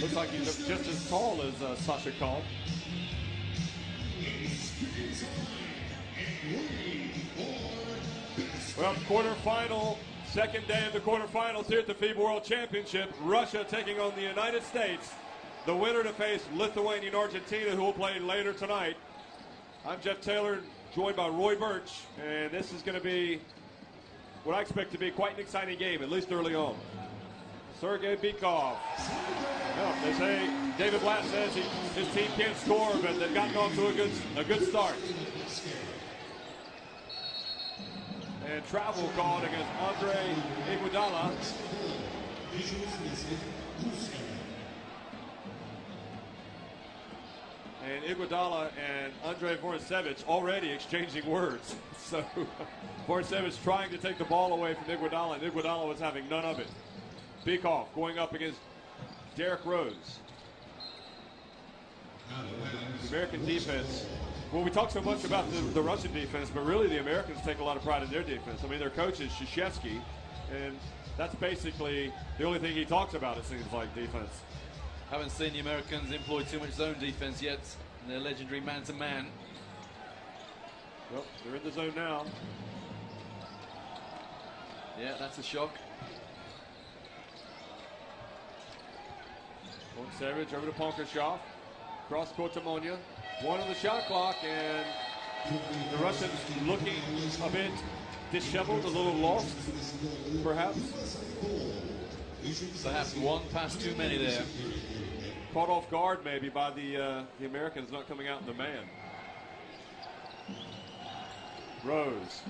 Looks like he's just as tall as Sasha Kahn. Well, quarterfinal, second day of the quarterfinals here at the FIBA World Championship. Russia taking on the United States. The winner to face Lithuania and Argentina, who will play later tonight. I'm Jeff Taylor, joined by Roy Birch, and this is going to be what I expect to be quite an exciting game, at least early on. Sergei Bykov. Well, they say David Blatt says his team can't score, but they've gotten off to a good start. And travel called against Andre Iguodala. And Iguodala and Andre Voracevich already exchanging words. So Voracevich trying to take the ball away from Iguodala, and Iguodala was having none of it. Bykov going up against Derrick Rose. The American defense. Well, we talk so much about the Russian defense, but really the Americans take a lot of pride in their defense. I mean, their coach is Krzyzewski, and that's basically the only thing he talks about, it seems like, defense. Haven't seen the Americans employ too much zone defense yet in their legendary man-to-man. Well, they're in the zone now. Yeah, that's a shock. Savage over to Ponkarshaw. Cross court to Monia. One on the shot clock, and the Russians looking a bit disheveled, a little lost, perhaps. Perhaps one pass too many there. Caught off guard maybe by the Americans not coming out in the man. Rose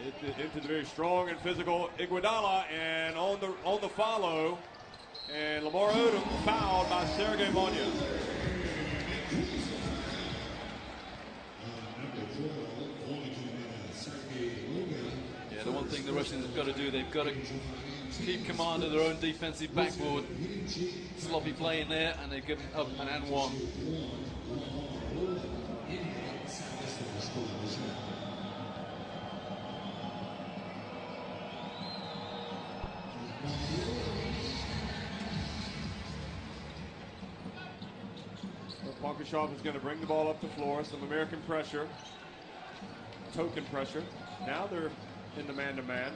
into the very strong and physical Iguodala, and on the follow, and Lamar Odom fouled by Sergei Monia. Yeah, the one thing the Russians have got to do, they've got to keep command of their own defensive backboard. Sloppy play in there, and they've given up an and one. Ponkarshaw is going to bring the ball up the floor. Some American pressure, token pressure. Now they're in the man-to-man.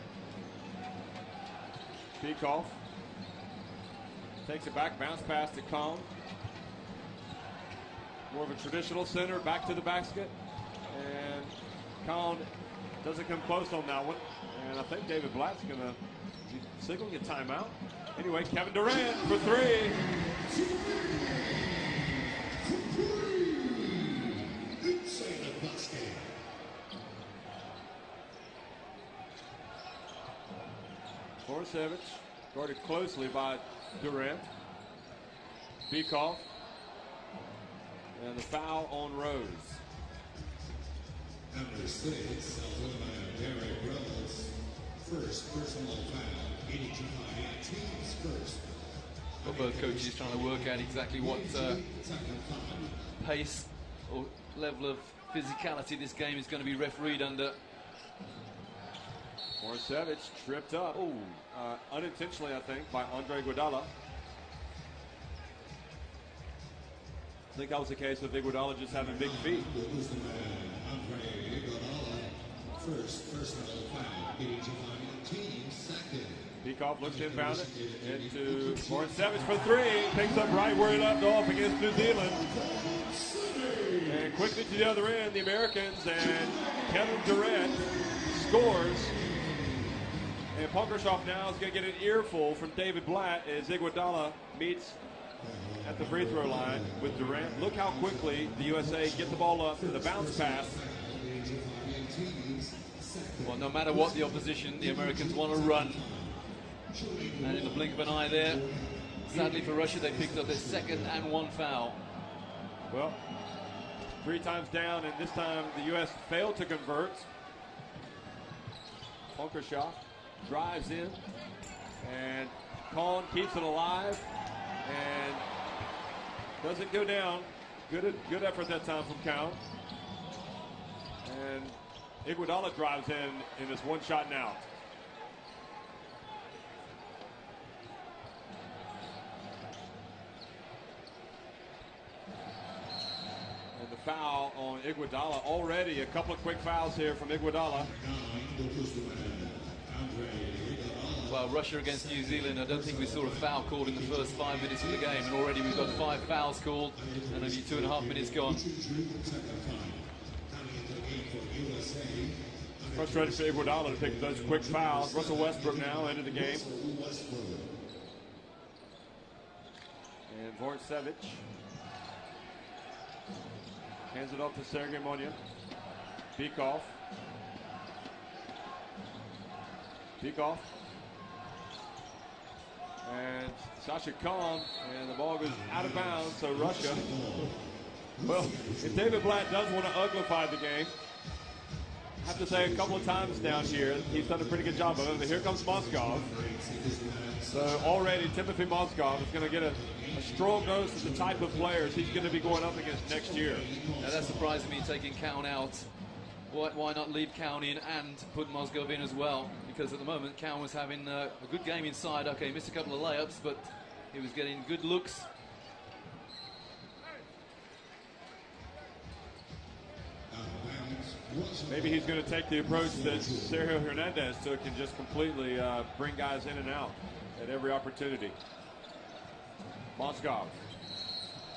Bykov takes it back, bounce pass to Kahn. More of a traditional center, back to the basket. And Kahn doesn't come close on that one. And I think David Blatt's going to be signaling a timeout. Anyway, Kevin Durant for three. Voracevich guarded closely by Durant. Bykov. And the foul on Rose. Number 6, Derrick Rose. First personal foul. Team's first. Well, both coaches trying to work out exactly what pace or level of physicality this game is going to be refereed under. Voracevich tripped up, unintentionally, I think, by Andre Iguodala. I think that was the case with Iguodala just having big feet. Andre Iguodala, first personal foul. Team second. Bykov looks inbound it into Voracevich for three. Picks up right where he left off against New Zealand. And quickly to the other end, the Americans, and Kevin Durant scores. And Ponkarshaw now is going to get an earful from David Blatt as Iguodala meets at the free throw line with Durant. Look how quickly the USA get the ball up to the bounce pass. Well, no matter what the opposition, the Americans want to run. And in the blink of an eye there, sadly for Russia, they picked up their second and one foul. Well, 3 times down, and this time the U.S. failed to convert. Ponkarshaw drives in, and Kahn keeps it alive, and doesn't go down. Good effort that time from Kahn. And Iguodala drives in this one shot and out. foul on Iguodala. Already a couple of quick fouls here from Iguodala. Well, Russia against New Zealand, I don't think we saw a foul called in the first 5 minutes of the game, and already we've got 5 fouls called and only 2.5 minutes gone. Frustrated for Iguodala to pick those quick fouls. Russell Westbrook now into the game. And Vorcevic hands it off to Sergei Monya. Bikov. And Sasha Khan, and the ball goes out of bounds, so Russia. Well, if David Blatt does want to uglify the game, I have to say a couple of times down here, he's done a pretty good job of it. But here comes Moskov. So already Timothy Moskov is going to get a strong dose of the type of players he's going to be going up against next year. Now that surprised me, taking Cowan out. Why not leave Cowan in and put Moskov in as well? Because at the moment, Cowan was having a good game inside. Okay, he missed a couple of layups, but he was getting good looks. Maybe he's going to take the approach that Sergio Hernandez took and just completely bring guys in and out at every opportunity. Moskov.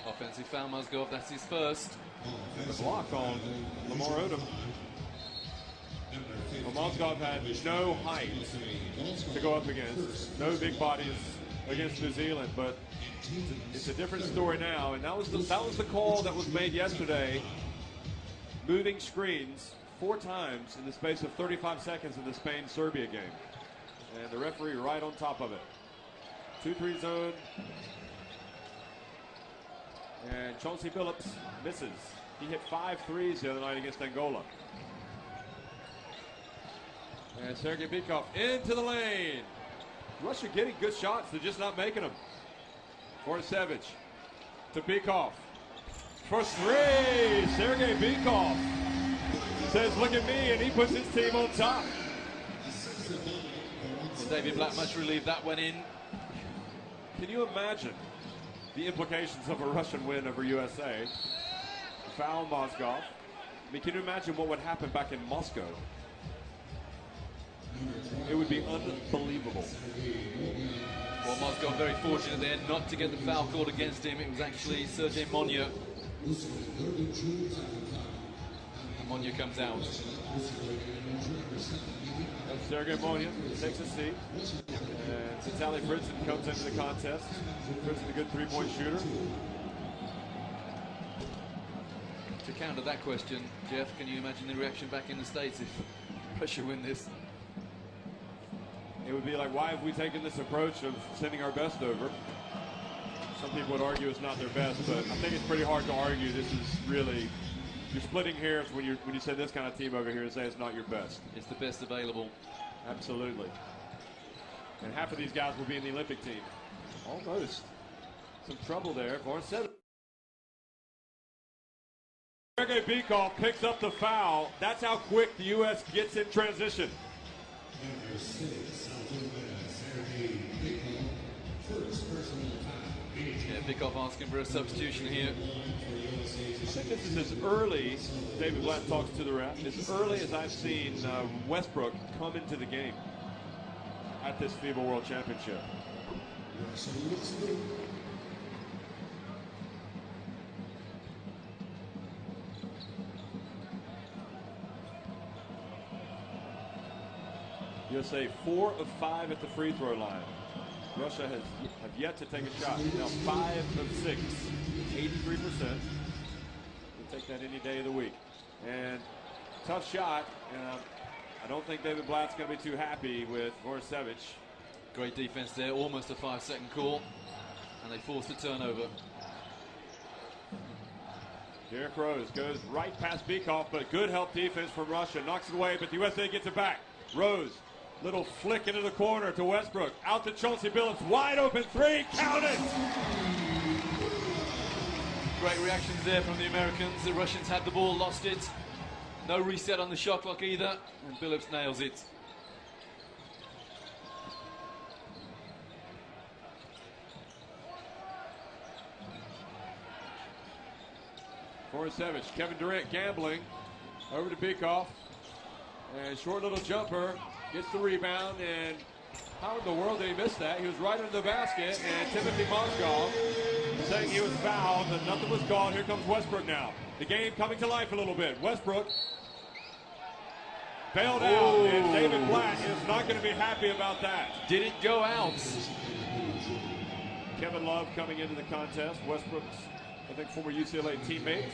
Offensive foul, Moskov, that's his first. The block on Lamar Odom. Well, Moskov had no height to go up against, no big bodies against New Zealand, but it's a different story now. And that was the call that was made yesterday. Moving screens 4 times in the space of 35 seconds in the Spain-Serbia game. And the referee right on top of it. 2-3 zone. And Chauncey Billups misses. He hit 5 threes the other night against Angola. And Sergei Bikov into the lane. Russia getting good shots, they're just not making them. Vorcevic to Bikov. For 3, Sergei Bikov says, look at me, and he puts his team on top. Well, David Blatt much relieved that went in. Can you imagine the implications of a Russian win over USA? Foul Moskov. I mean, can you imagine what would happen back in Moscow? It would be unbelievable. Well, Moskov very fortunate there not to get the foul called against him. It was actually Sergei Monya. And Monya comes out. And Sergei Monya takes a seat. And Vitaly Fritzen comes into the contest. Fritzen's a good 3-point shooter. To counter that question, Jeff, can you imagine the reaction back in the States if Russia win this? It would be like, why have we taken this approach of sending our best over? Some people would argue it's not their best, but I think it's pretty hard to argue. This is really, you're splitting hairs when you send this kind of team over here and say it's not your best. It's the best available. Absolutely. And half of these guys will be in the Olympic team. Almost. Some trouble there. Vorcevic. Sergei Bikov picks up the foul. That's how quick the U.S. gets in transition. Number 6, South Africa, Sergei Bikov, first personal foul. Yeah, Bikov asking for a substitution here. I think this is as early, David Blatt talks to the ref, as early as I've seen Westbrook come into the game at this FIBA World Championship. USA 4 of 5 at the free throw line. Russia have yet to take a shot. Now 5 of 6, 83%. We'll take that any day of the week. And tough shot. And I don't think David Blatt's going to be too happy with Vorcevic. Great defense there, almost a 5-second call, and they forced a turnover. Derrick Rose goes right past Bikov, but good help defense from Russia. Knocks it away, but the USA gets it back. Rose, little flick into the corner to Westbrook. Out to Chauncey Billups, wide open 3, count it! Great reactions there from the Americans. The Russians had the ball, lost it. No reset on the shot clock either, and Billups nails it. 4-7. Kevin Durant gambling over to Beekoff. And short little jumper, gets the rebound, and how in the world did he miss that? He was right under the basket, and Timothy Mozgov saying he was fouled, but nothing was called. Here comes Westbrook now. The game coming to life a little bit. Westbrook bailed out, and David Blatt is not going to be happy about that. Didn't go out. Kevin Love coming into the contest. Westbrook's, I think, former UCLA teammate.